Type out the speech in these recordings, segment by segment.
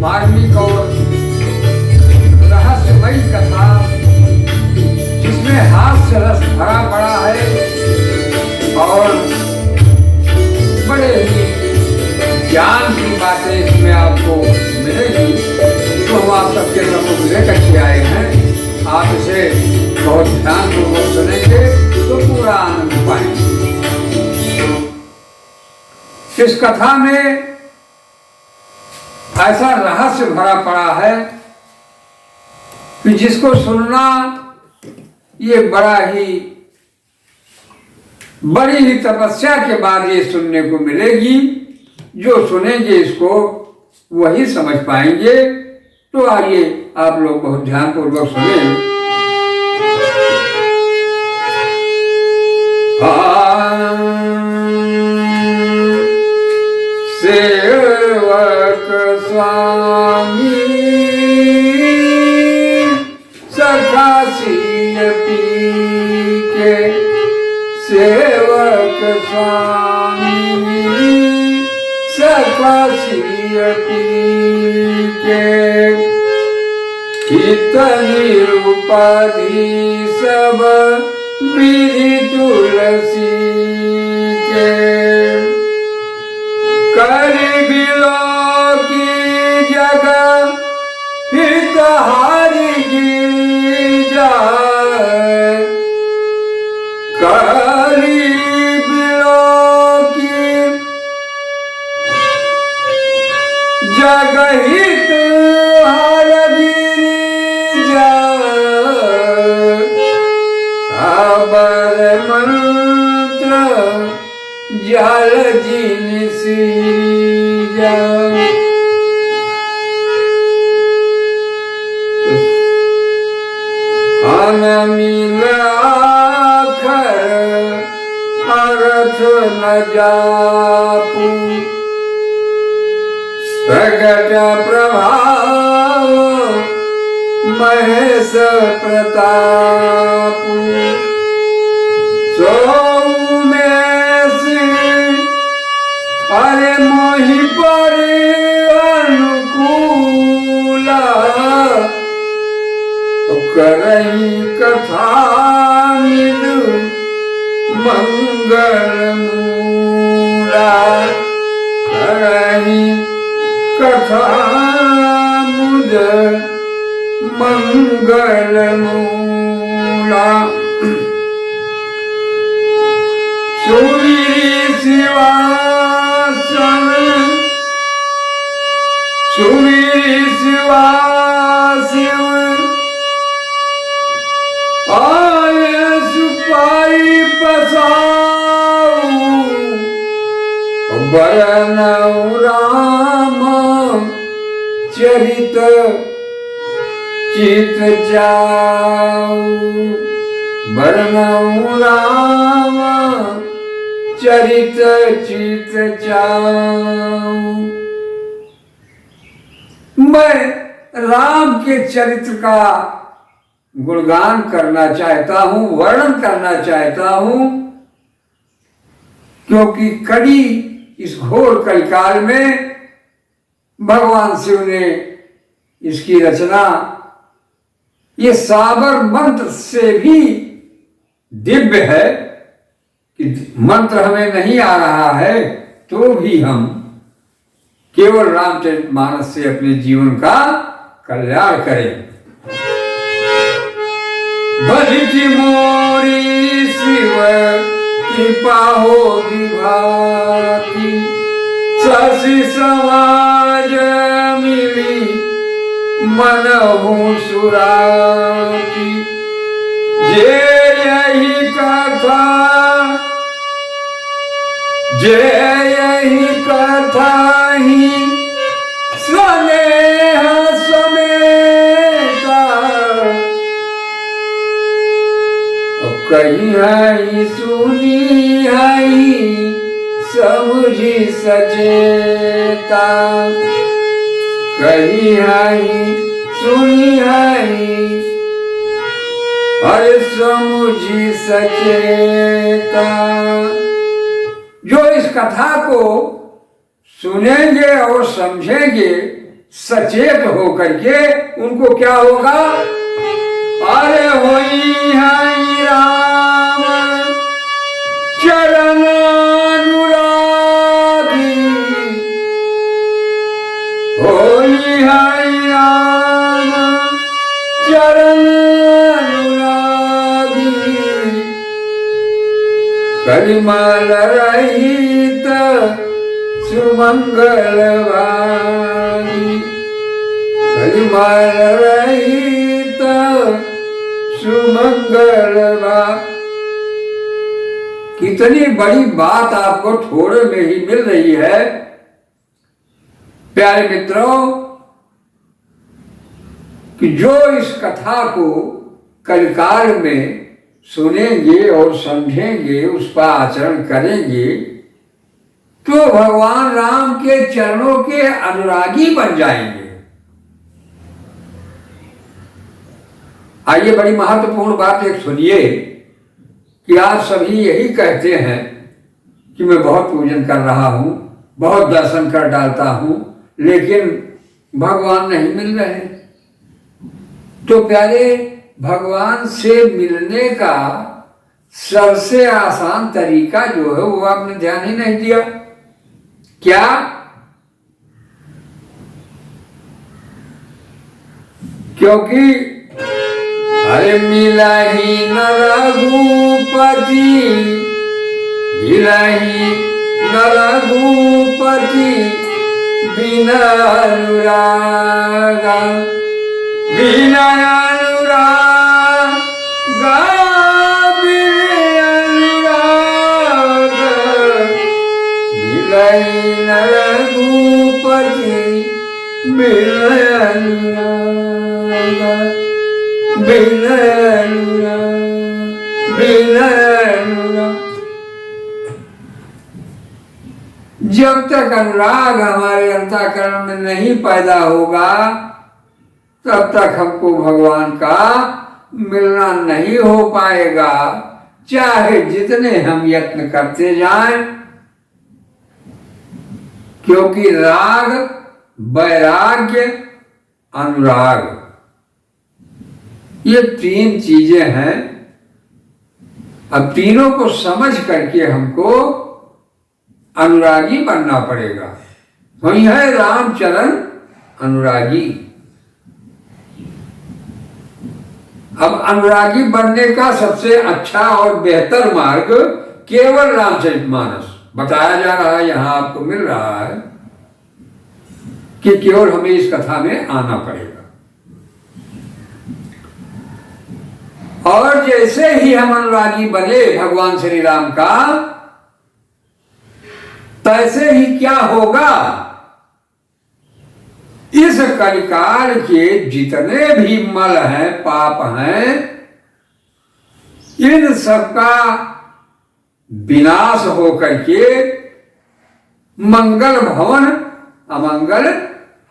मार्मिक और रहस्यमयी कथा, जिसमें हास्य रस भरा पड़ा है और बड़े ही ज्ञान की बातें इसमें आपको मिलेगी, तो हम आप सबके सम्मुख लेकर के आए हैं। आप इसे बहुत ध्यानपूर्वक सुनेंगे तो पूरा आनंद पाएंगे। इस कथा में ऐसा रहस्य भरा पड़ा है कि जिसको सुनना ये बड़ी ही तपस्या के बाद ये सुनने को मिलेगी। जो सुनेंगे इसको वही समझ पाएंगे। तो आइए आप लोग बहुत ध्यानपूर्वक सुनें। सेवक स्वामी सखासी पी के, सेवक स्वामी सखासी पी के, इतनी उपाधि सब विधि तुलसी के, कर बिलो की जगह हितहारी गिरिजा, करी बिलो की जगह हितहार गिरिजा, साबर मंत्र जल जिन सीजा। मिल आखर अर्थ न जापू, प्रगट प्रभाव महेश प्रतापू, सो में सिंह अरे मोहि पर अनुकूला, करही कथा मृदु मंगल मूला, करही कथा मुद मंगल मूला। सुवीर शिवासन, सुवीर शिवा शिव आये सुपाई पसाऊ, बरनऊ राम चरित चित जाऊ, बरनऊ राम चरित चित जाऊ। मैं राम के चरित्र का गुणगान करना चाहता हूं, वर्णन करना चाहता हूं, क्योंकि कड़ी इस घोर कलिकाल में भगवान शिव ने इसकी रचना ये साबर मंत्र से भी दिव्य है कि मंत्र हमें नहीं आ रहा है तो भी हम केवल रामचरितमानस से अपने जीवन का कल्याण करें। भजति मोरी शिव कृपा हो विभाति, शशि समाज मिली मन हो सुराती, जे यही कथा, जे यही कथा ही स्नेह समेता, कही है सुनी है समझी सचेता, कही है सुनी है अरे समझी सचेता। जो इस कथा को सुनेंगे और समझेंगे सचेत हो करके उनको क्या होगा, अरे होई है राम चरण अनुरागी, होई है राम चरण अनुरागी, कलिमल रहित सुमंगल भागी, कलिमल रहित सुमंगल भागी। कितनी बड़ी बात आपको थोड़े में ही मिल रही है प्यारे मित्रों, कि जो इस कथा को कलिकाल में सुनेंगे और समझेंगे, उस पर आचरण करेंगे, तो भगवान राम के चरणों के अनुरागी बन जाएंगे। आइए बड़ी महत्वपूर्ण बात एक सुनिए कि आप सभी यही कहते हैं कि मैं बहुत पूजन कर रहा हूं, बहुत दर्शन कर डालता हूं, लेकिन भगवान नहीं मिल रहे। तो प्यारे, भगवान से मिलने का सबसे आसान तरीका जो है वो आपने ध्यान ही नहीं दिया। क्या? क्योंकि अरे मिला ही न रघुपति, मिला ही न रघुपति बिना अनुरागा, बिना अनुरागा, बिना अनुरागा, मिला ही न रघुपति बिना अनुरागा, बिना अनुराग, बिना अनुराग। जब तक अनुराग हमारे अंतःकरण में नहीं पैदा होगा, तब तक हमको भगवान का मिलना नहीं हो पाएगा, चाहे जितने हम यत्न करते जाएं। क्योंकि राग, वैराग्य, अनुराग, ये तीन चीजें हैं। अब तीनों को समझ करके हमको अनुरागी बनना पड़ेगा। वही है रामचरण अनुरागी। अब अनुरागी बनने का सबसे अच्छा और बेहतर मार्ग केवल रामचरितमानस बताया जा रहा है, यहां आपको मिल रहा है कि केवल हमें इस कथा में आना पड़ेगा। और जैसे ही हम अनुरागी बने भगवान श्री राम का, तैसे ही क्या होगा, इस कलिकाल के जितने भी मल हैं, पाप हैं, इन सबका विनाश होकर के मंगल भवन अमंगल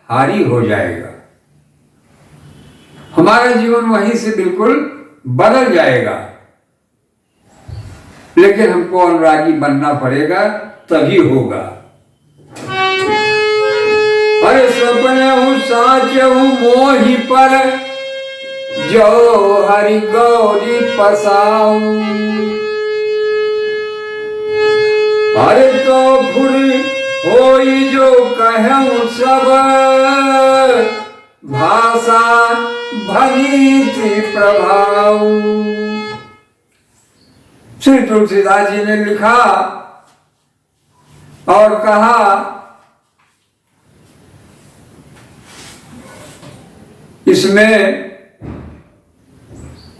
हारी हो जाएगा। हमारा जीवन वहीं से बिल्कुल बदल जाएगा। लेकिन हमको अनुरागी बनना पड़ेगा, तभी होगा। अरे सपने साचहु मोहि पर, जो हरि गौरी पसाऊ, अरे तो फुरी होई जो कहूं सब, भाषा भली थी प्रभाव। श्री तुलसीदास जी ने लिखा और कहा, इसमें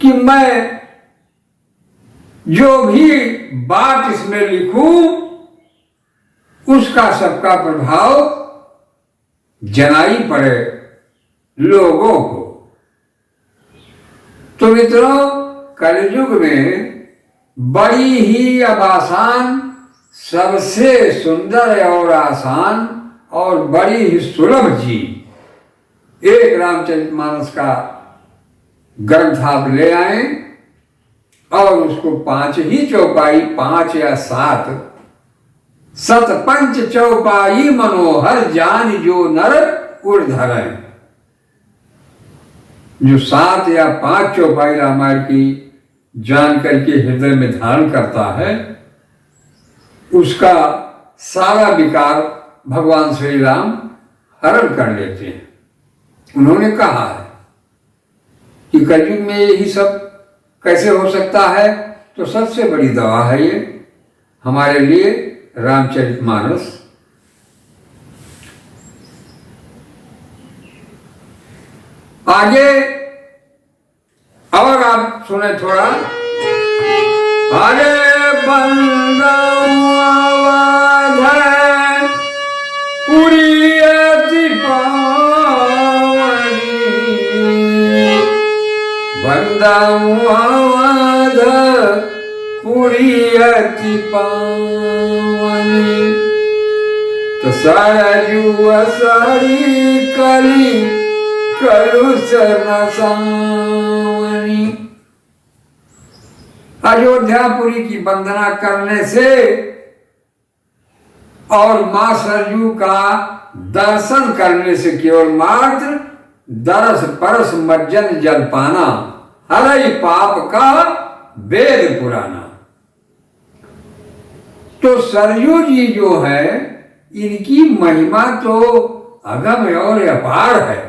कि मैं जो भी बात इसमें लिखूं, उसका सबका प्रभाव जनाई पड़े लोगों को। तो मित्रों, कलयुग में बड़ी ही अब आसान, सबसे सुंदर और आसान और बड़ी ही सुलभ चीज एक रामचरितमानस का ग्रंथ आप ले आए और उसको 5 ही चौपाई, 5 या 7 पंच चौपाई मनोहर जान जो नर उर्धर, जो 7 या 5 चौपाई रामायण की जान करके हृदय में धारण करता है, उसका सारा विकार भगवान श्री राम हरण कर लेते हैं। उन्होंने कहा है कि कलयुग में यही सब कैसे हो सकता है, तो सबसे बड़ी दवा है ये हमारे लिए रामचरितमानस। आगे और आप सुने थोड़ा। अरे बंदा पुरी अति पावनी, बंदा पुरी अति पावनी, तो सरजू सारी कली कलुष नसावनी। अयोध्यापुरी की वंदना करने से और मां सरयू का दर्शन करने से केवल मात्र दरस परस मज्जन जल पाना, हरई पाप का वेद पुराना। तो सरयू जी जो है, इनकी महिमा तो अगम और अपार है।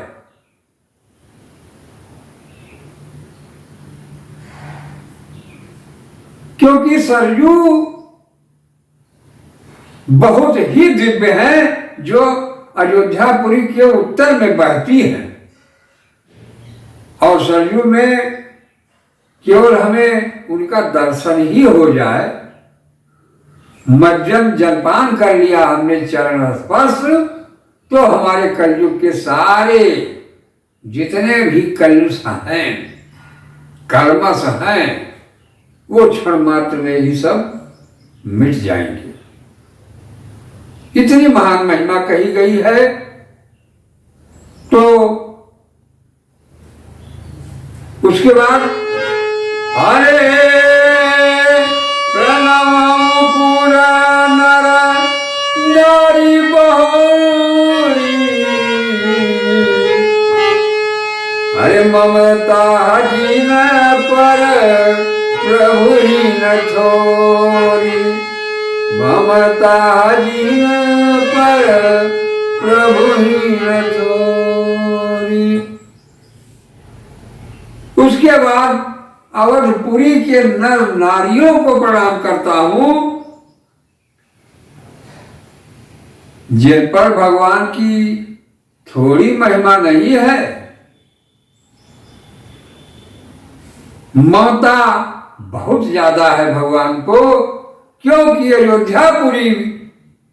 क्योंकि सरयू बहुत ही दिव्य है, जो अयोध्यापुरी के उत्तर में बहती है। और सरयू में केवल हमें उनका दर्शन ही हो जाए, मज्जन जलपान कर लिया हमने चरण स्पर्श, तो हमारे कलयुग के सारे जितने भी कलुष हैं, कल्मष हैं, वो क्षण मात्र में ही सब मिट जाएंगे। इतनी महान महिमा कही गई है। तो उसके बाद अरे प्रणव पूरा नर नारी बहोरी, अरे ममता जिन पर प्रभु ही न छोरी, ममता जिन पर प्रभु ही न छोरी। उसके बाद अवधपुरी के नर नारियों को प्रणाम करता हूं, जिन पर भगवान की थोड़ी महिमा नहीं है। ममता बहुत ज्यादा है भगवान को, क्योंकि अयोध्यापुरी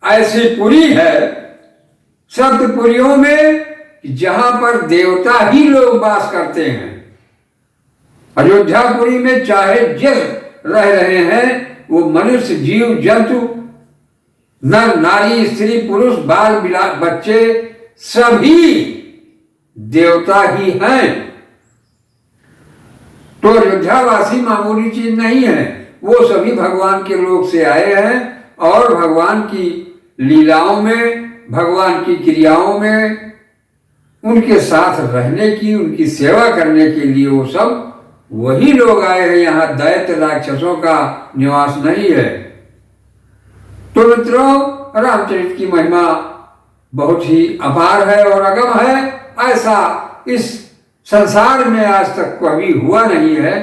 ऐसी पुरी है सप्तपुरियों में जहां पर देवता ही लोग वास करते हैं। अयोध्यापुरी में चाहे जिस रह रहे हैं, वो मनुष्य जीव जंतु नर नारी स्त्री पुरुष बाल बच्चे सभी देवता ही हैं। तो अयोध्यावासी मामूली चीज नहीं है, वो सभी भगवान के लोक से आए हैं और भगवान की लीलाओं में, भगवान की क्रियाओं में उनके साथ रहने की, उनकी सेवा करने के लिए वो सब वही लोग आए हैं। यहाँ दैत्य राक्षसों का निवास नहीं है। तो मित्रों, रामचरित की महिमा बहुत ही अपार है और अगम है। ऐसा इस संसार में आज तक कभी हुआ नहीं है।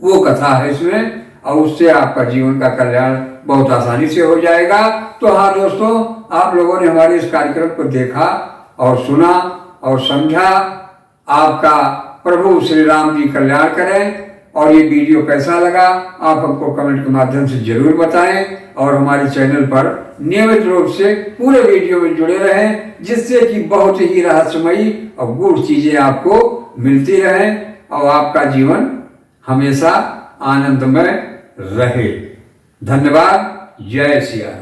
वो कथा है इसमें, और उससे आपका जीवन का कल्याण बहुत आसानी से हो जाएगा। तो हाँ दोस्तों, आप लोगों ने हमारे इस कार्यक्रम को देखा और सुना और समझा। आपका प्रभु श्री राम जी कल्याण करें। और ये वीडियो कैसा लगा आप हमको कमेंट के माध्यम से जरूर बताएं, और हमारे चैनल पर नियमित रूप से पूरे वीडियो में जुड़े रहें, जिससे कि बहुत ही रहस्यमयी और गूढ़ चीजें आपको मिलती रहें और आपका जीवन हमेशा आनंदमय रहे। धन्यवाद। जय सिया राम।